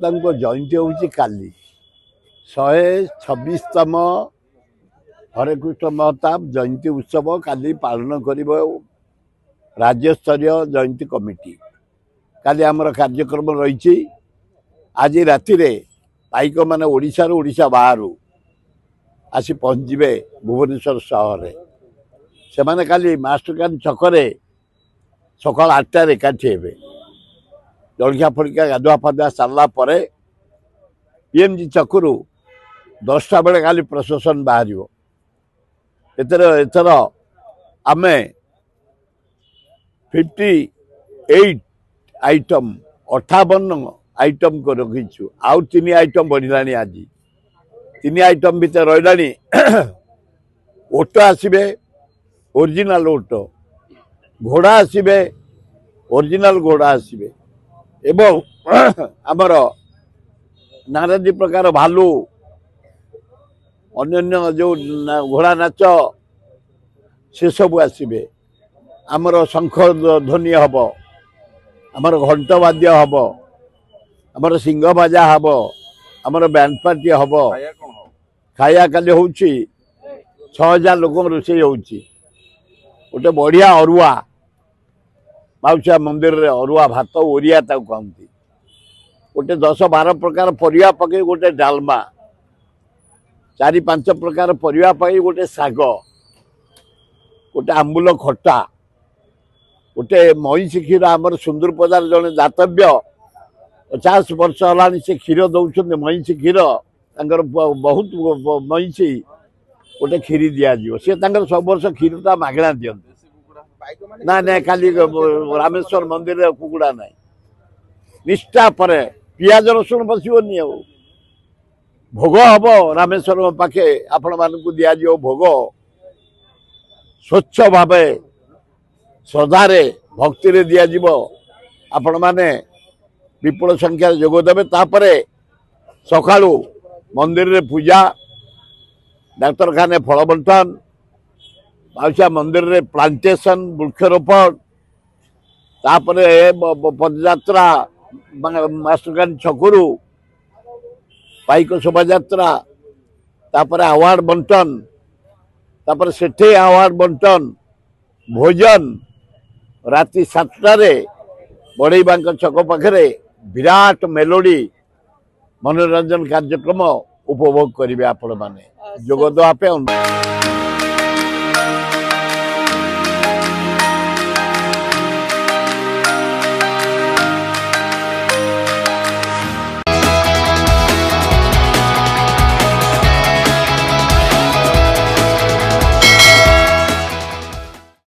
जयंती हूँ काली 126तम हरे कृष्ण महताब जयंती उत्सव काली पालन कर राज्य स्तरीय जयंती कमिटी काली आमर कार्यक्रम रही। आज राति पाइक मैंने ओडिशा रू ओडिशा बाहर आसी पहुँचे भुवनेश्वर सहर से मैंने काली मास्टरकान छकरे सकाल 8टार एकाठी हे जलखिया फलिका गाधुआ फाधुआ सारा पीएमजी चकरू 10टा बेले काली प्रशासन बाहर एथर आमे 58 आइटम 58 आइटम को रखीचु आउ 3 आइटम बढ़िलानी आज 3 आइटम भीतर रही ओट आसबे ओरिजिनल ओट घोड़ा आसबे ओरिजिनल घोड़ा आसबे एवं आमर नानादी प्रकार भालू अन्य जो घोड़ा नाच से सब आसबे आमर शंख ध्वनि हम आमर घंट वाद्य हम आमर सिंह बाजा हम आमर बैंड पार्टी हम खाया काली हूँ 6000 लोक रोषे गोटे बढ़िया अरुआ माउसिया मंदिर रे अरुआ भात ओरिया कहती गोटे 10-12 प्रकार परिया पकई गोटे डालमा 4-5 प्रकार परिया पकई गोटे साग गोटे आंबुल खट्टा गोटे महिषी क्षीर आमर सुंदर पदार जड़े दातव्य 50 वर्ष है से क्षीर दौरान महिषी क्षीर बहुत महिषी गोटे क्षीरी दिज्व सी सब वर्ष क्षीरटा मगणा दिखते ना ना खाली रामेश्वर मंदिर कुकुड़ा ना निष्ठा पर पियाज रसुण बसनी भोग हम रामेश्वर पाखे आपण मानक दिज्व भोग स्वच्छ भाव श्रद्धारे भक्ति दिज्व आपण मैने विपुल संख्यार जोगदेवे तापर सकाळू मंदिर रे पूजा डाक्तरखाने फल बंटन माउसिया मंदिर रे प्लांटेशन वृक्षरोपण तापर पदयात्रा मास्टरकान छकरू पाइक शोभा यात्रा तापर अवार्ड बंटन तापर सेठे अवार्ड बंटन भोजन राति 7टारे बड़ईबा छक पाखे विराट मेलोडी मनोरंजन कार्यक्रम उपभोग करेंगे आपण मैंने जोगद आप।